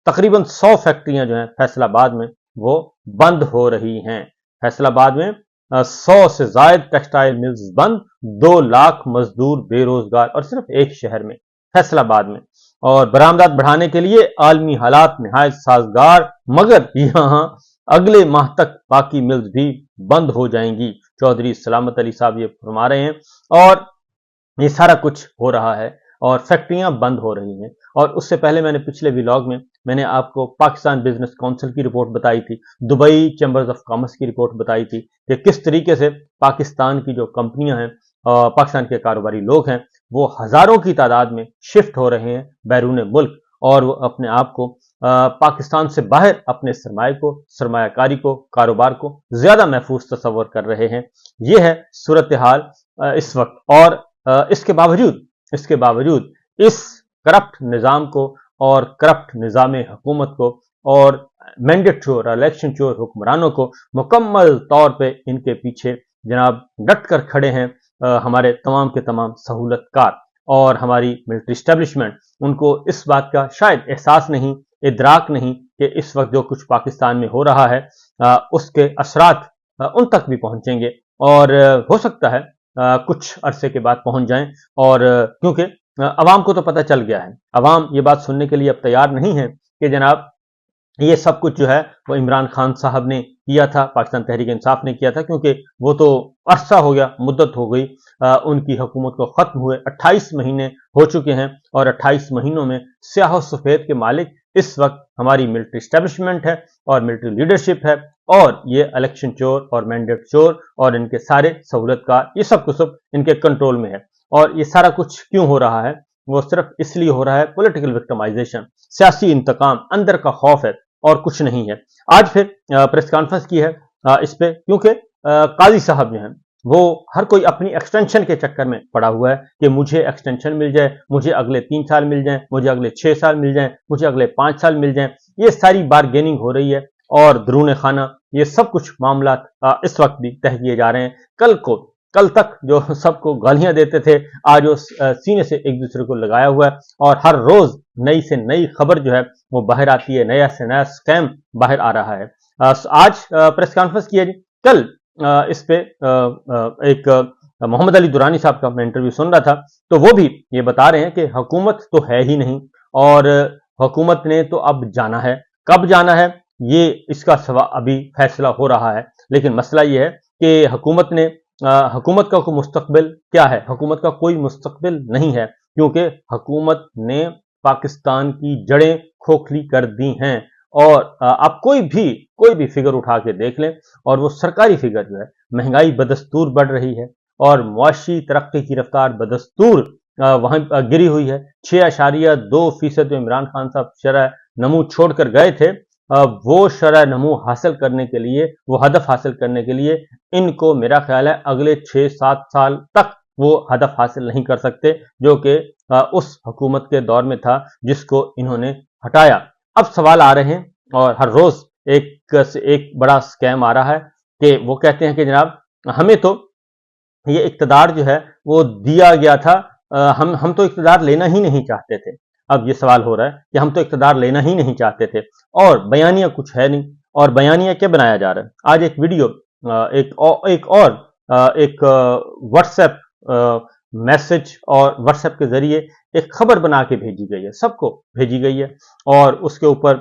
तकरीबन 100 फैक्ट्रियां जो हैं फैसल आबाद में वो बंद हो रही हैं। फैसल आबाद में 100 से ज्यादा टेक्सटाइल मिल्स बंद, 2 लाख मजदूर बेरोजगार, और सिर्फ एक शहर में, फैसल आबाद में। और बरामदात बढ़ाने के लिए आलमी हालात निहायत साजगार, मगर यहां अगले माह तक बाकी मिल्स भी बंद हो जाएंगी। चौधरी सलामत अली साहब ये फरमा रहे हैं, और ये सारा कुछ हो रहा है और फैक्ट्रियां बंद हो रही हैं। और उससे पहले मैंने पिछले व्लॉग में मैंने आपको पाकिस्तान बिजनेस काउंसिल की रिपोर्ट बताई थी, दुबई चैम्बर्स ऑफ कॉमर्स की रिपोर्ट बताई थी कि किस तरीके से पाकिस्तान की जो कंपनियां हैं, पाकिस्तान के कारोबारी लोग हैं, वो हजारों की तादाद में शिफ्ट हो रहे हैं बैरून मुल्क, और वो अपने आप को पाकिस्तान से बाहर अपने सरमाए को, सरमायाकारी को, कारोबार को ज्यादा महफूज तस्वर कर रहे हैं। ये है सूरत हाल इस वक्त। और इसके बावजूद इस करप्ट निज़ाम को और करप्ट निज़ाम हुकूमत को और मैंडेट चोर, इलेक्शन चोर हुक्मरानों को मुकम्मल तौर पे इनके पीछे जनाब डट कर खड़े हैं हमारे तमाम के तमाम सहूलतकार और हमारी मिलिट्री स्टैब्लिशमेंट। उनको इस बात का शायद एहसास नहीं, इदराक नहीं कि इस वक्त जो कुछ पाकिस्तान में हो रहा है उसके असरात उन तक भी पहुंचेंगे, और हो सकता है कुछ अरसे के बाद पहुंच जाएं। और क्योंकि अवाम को तो पता चल गया है, अवाम ये बात सुनने के लिए अब तैयार नहीं है कि जनाब ये सब कुछ जो है वो इमरान खान साहब ने किया था, पाकिस्तान तहरीक इंसाफ ने किया था, क्योंकि वो तो अरसा हो गया, मुद्दत हो गई उनकी हुकूमत को खत्म हुए, 28 महीने हो चुके हैं, और 28 महीनों में स्याह सफेद के मालिक इस वक्त हमारी मिलिट्री स्टैब्लिशमेंट है और मिलिट्री लीडरशिप है, और ये इलेक्शन चोर और मैंडेट चोर और इनके सारे सहूलतकार, ये सब कुछ सब इनके कंट्रोल में है। और ये सारा कुछ क्यों हो रहा है? वो सिर्फ इसलिए हो रहा है, पॉलिटिकल विक्टिमाइजेशन, सियासी इंतकाम, अंदर का खौफ है और कुछ नहीं है। आज फिर प्रेस कॉन्फ्रेंस की है इस पे, क्योंकि काजी साहब जो हैं वो हर कोई अपनी एक्सटेंशन के चक्कर में पड़ा हुआ है कि मुझे एक्सटेंशन मिल जाए, मुझे अगले 3 साल मिल जाए, मुझे अगले 6 साल मिल जाए, मुझे अगले 5 साल मिल जाए। ये सारी बारगेनिंग हो रही है और दरून खाना ये सब कुछ मामला इस वक्त भी तय किए जा रहे हैं। कल तक जो सबको गालियां देते थे, आज वो सीने से एक दूसरे को लगाया हुआ है, और हर रोज नई से नई खबर जो है वो बाहर आती है, नया से नया स्कैम बाहर आ रहा है। आज प्रेस कॉन्फ्रेंस की है जी, कल इस पे एक मोहम्मद अली दुरानी साहब का मैं इंटरव्यू सुन रहा था, तो वो भी ये बता रहे हैं कि हुकूमत तो है ही नहीं, और हुकूमत ने तो अब जाना है, कब जाना है ये इसका अभी फैसला हो रहा है। लेकिन मसला ये है कि हुकूमत का कोई मुस्तकबिल क्या है? हुकूमत का कोई मुस्तकबिल नहीं है, क्योंकि हुकूमत ने पाकिस्तान की जड़ें खोखली कर दी हैं। और आप कोई भी फिगर उठा के देख लें, और वो सरकारी फिगर जो है, महंगाई बदस्तूर बढ़ रही है और मुआशी तरक्की की रफ्तार बदस्तूर वहां गिरी हुई है। 6.2% जो इमरान खान साहब शरह नमू छोड़कर गए थे, वो शरह नमू हासिल करने के लिए, वो हदफ हासिल करने के लिए इनको मेरा ख्याल है अगले 6-7 साल तक वो हदफ हासिल नहीं कर सकते, जो कि उस हुकूमत के दौर में था जिसको इन्होंने हटाया। अब सवाल आ रहे हैं, और हर रोज एक बड़ा स्कैम आ रहा है कि वो कहते हैं कि जनाब हमें तो ये इक्तदार जो है वो दिया गया था, हम तो इक्तदार लेना ही नहीं चाहते थे। अब ये सवाल हो रहा है कि हम तो इक्तदार लेना ही नहीं चाहते थे, और बयानिया कुछ है नहीं, और बयानिया क्या बनाया जा रहा है। आज एक वीडियो एक व्हाट्सएप मैसेज और व्हाट्सएप के जरिए एक खबर बना के भेजी गई है, सबको भेजी गई है, और उसके ऊपर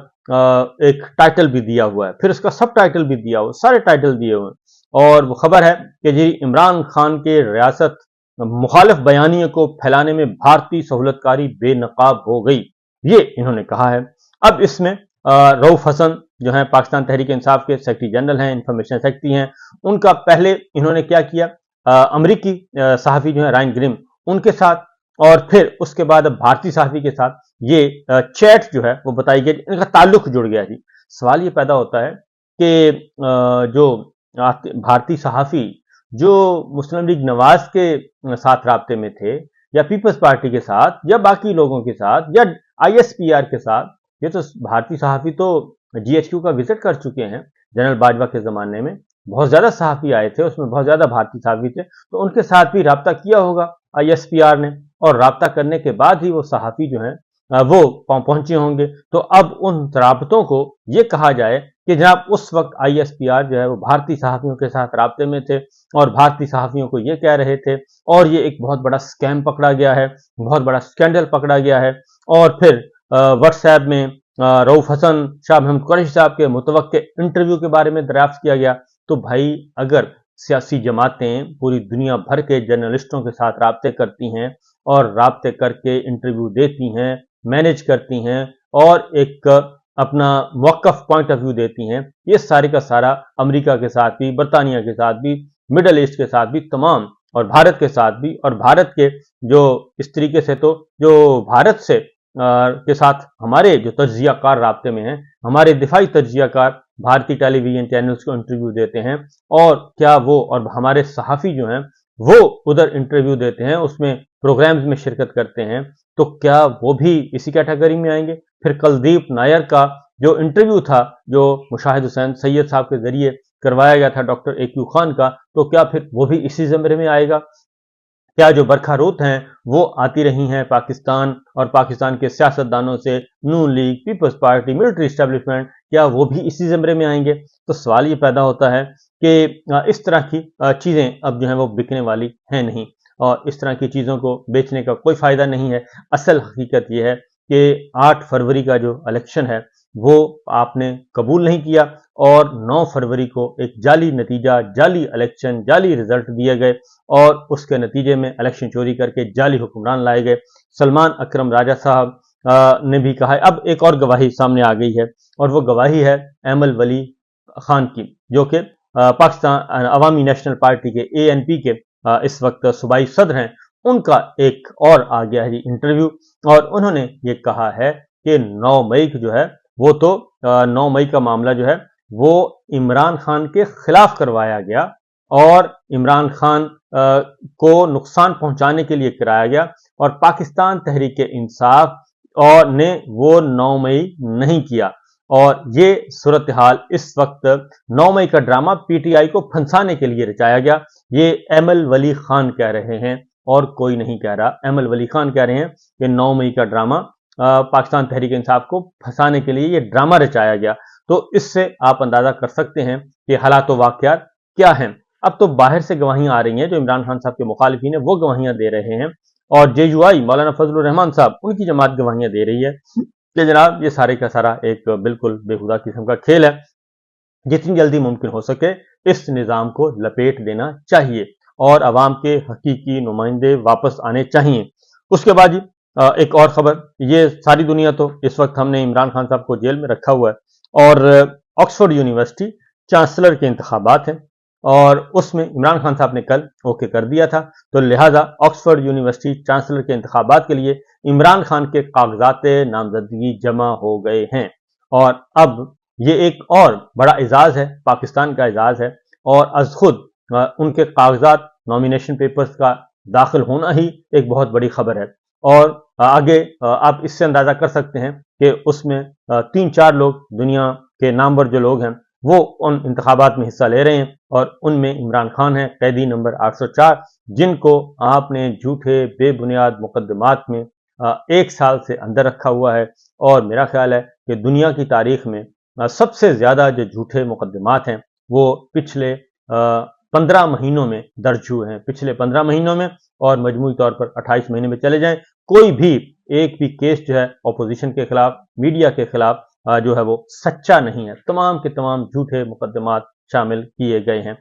एक टाइटल भी दिया हुआ है, फिर उसका सब टाइटल भी दिया हुआ, सारे टाइटल दिए हुए हैं। और वो खबर है कि जी इमरान खान के रियासत मुखालिफ बयानिए को फैलाने में भारतीय सहूलतकारी बेनकाब हो गई, ये इन्होंने कहा है। अब इसमें रऊफ हसन जो है पाकिस्तान तहरीक इंसाफ के सेक्रेटरी जनरल हैं, इंफॉर्मेशन सेक्रेटरी हैं, उनका पहले इन्होंने क्या किया, अमरीकी सहाफी जो है रायन ग्रिम, उनके साथ, और फिर उसके बाद अब भारतीय सहाफी के साथ ये चैट जो है वो बताई गई, इनका ताल्लुक जुड़ गया जी। सवाल ये पैदा होता है कि जो भारतीय सहाफी जो मुस्लिम लीग नवाज के साथ राब्ते में थे, या पीपल्स पार्टी के साथ, या बाकी लोगों के साथ, या ISPR के साथ, ये तो भारतीय सहाफी तो GHQ का विजिट कर चुके हैं। जनरल बाजवा के जमाने में बहुत ज्यादा सहाफी आए थे, उसमें बहुत ज्यादा भारतीय सहाफी थे, तो उनके साथ भी राब्ता किया होगा ISPR ने, और राब्ता करने के बाद ही वो सहाफी जो है وہ पहुंचे होंगे। तो अब उन राबतों को ये कहा जाए कि जनाब उस वक्त ISPR जो है वो भारतीय सहाफ़ियों के साथ राब्ते में थे और भारतीय सहाफ़ियों को ये कह रहे थे, और ये एक बहुत बड़ा स्कैम पकड़ा गया है, बहुत बड़ा स्कैंडल पकड़ा गया है। और फिर व्हाट्सएप में रऊफ हसन, शाह महमूद कुरैशी साहब के मुतवक्के इंटरव्यू के बारे में दरियाफ्त किया गया। तो भाई अगर सियासी जमातें पूरी दुनिया भर के जर्नलिस्टों के साथ राब्ते करती हैं और राब्ते करके इंटरव्यू देती हैं, मैनेज करती हैं और एक अपना मौक़िफ़ पॉइंट ऑफ व्यू देती हैं, ये सारे का सारा अमेरिका के साथ भी, बरतानिया के साथ भी, मिडल ईस्ट के साथ भी तमाम, और भारत के साथ भी, और भारत के जो इस तरीके से तो जो भारत से के साथ हमारे जो तज्जियाकार राब्ते में हैं, हमारे दिफाई तज्जियाकार भारतीय टेलीविजन चैनल्स को इंटरव्यू देते हैं, और क्या वो और हमारे सहाफ़ी जो हैं वो उधर इंटरव्यू देते हैं, उसमें प्रोग्राम्स में शिरकत करते हैं, तो क्या वो भी इसी कैटेगरी में आएंगे? फिर कुलदीप नायर का जो इंटरव्यू था, जो मुशाहिद हुसैन सैयद साहब के जरिए करवाया गया था डॉक्टर AQ खान का, तो क्या फिर वो भी इसी ज़मरे में आएगा? क्या जो बरखा रूत हैं वो आती रही हैं पाकिस्तान और पाकिस्तान के सियासतदानों से, नून लीग, पीपल्स पार्टी, मिलिट्री इस्टेब्लिशमेंट, क्या वो भी इसी ज़मरे में आएंगे? तो सवाल ये पैदा होता है कि इस तरह की चीज़ें अब जो हैं वो बिकने वाली हैं नहीं, और इस तरह की चीज़ों को बेचने का कोई फ़ायदा नहीं है। असल हकीकत ये है कि 8 फरवरी का जो इलेक्शन है वो आपने कबूल नहीं किया, और 9 फरवरी को एक जाली नतीजा, जाली इलेक्शन, जाली रिजल्ट दिए गए, और उसके नतीजे में इलेक्शन चोरी करके जाली हुक्मरान लाए गए। सलमान अकरम राजा साहब ने भी कहा है। अब एक और गवाही सामने आ गई है, और वो गवाही है एमल वली खान की, जो कि पाकिस्तान अवामी नेशनल पार्टी के ANP के इस वक्त सूबाई सदर हैं। उनका एक और आ गया है जी इंटरव्यू, और उन्होंने ये कहा है कि 9 मई को जो है वो तो 9 मई का मामला जो है वो इमरान खान के खिलाफ करवाया गया, और इमरान खान को नुकसान पहुंचाने के लिए कराया गया, और पाकिस्तान तहरीक इंसाफ और ने वो 9 मई नहीं किया। और ये सूरत हाल इस वक्त 9 मई का ड्रामा PTI को फंसाने के लिए रचाया गया। ये एमल वली खान कह रहे हैं, और कोई नहीं कह रहा। एमल वली खान कह रहे हैं कि 9 मई का ड्रामा पाकिस्तान तहरीक इंसाफ को फंसाने के लिए ये ड्रामा रचाया गया। तो इससे आप अंदाजा कर सकते हैं कि हालात व वाक़यात क्या हैं। अब तो बाहर से गवाहियां आ रही हैं, जो इमरान खान साहब के मुखालिफिन है वो गवाहियां दे रहे हैं, और JUI मौलाना फजलुर रहमान साहब, उनकी जमात गवाहियां दे रही है कि जनाब ये सारे का सारा एक बिल्कुल बेहुदा किस्म का खेल है। जितनी जल्दी मुमकिन हो सके इस निज़ाम को लपेट देना चाहिए, और अवाम के हकीकी नुमाइंदे वापस आने चाहिए। उसके बाद एक और खबर, ये सारी दुनिया तो इस वक्त हमने इमरान खान साहब को जेल में रखा हुआ है, और ऑक्सफोर्ड यूनिवर्सिटी चांसलर के इंतखाबात हैं, और उसमें इमरान खान साहब ने कल ओके कर दिया था। तो लिहाजा ऑक्सफोर्ड यूनिवर्सिटी चांसलर के इंतखाबात के लिए इमरान खान के कागजात नामजदगी जमा हो गए हैं, और अब ये एक और बड़ा एजाज है, पाकिस्तान का एजाज है, और अज खुद उनके कागजात, नॉमिनेशन पेपर्स का दाखिल होना ही एक बहुत बड़ी खबर है। और आगे आप इससे अंदाजा कर सकते हैं कि उसमें 3-4 लोग, दुनिया के नामवर जो लोग हैं, वो उन इंतखाबात में हिस्सा ले रहे हैं, और उनमें इमरान खान है, कैदी नंबर 804, जिनको आपने झूठे बेबुनियाद मुकदमात में 1 साल से अंदर रखा हुआ है। और मेरा ख्याल है कि दुनिया की तारीख में सबसे ज्यादा जो झूठे मुकदमात हैं वो पिछले 15 महीनों में दर्ज हुए हैं, पिछले 15 महीनों में, और मजमूई तौर पर 28 महीने में चले जाएं, कोई भी एक भी केस जो है अपोजिशन के खिलाफ, मीडिया के खिलाफ जो है वो सच्चा नहीं है। तमाम के तमाम झूठे मुकदमात शामिल किए गए हैं।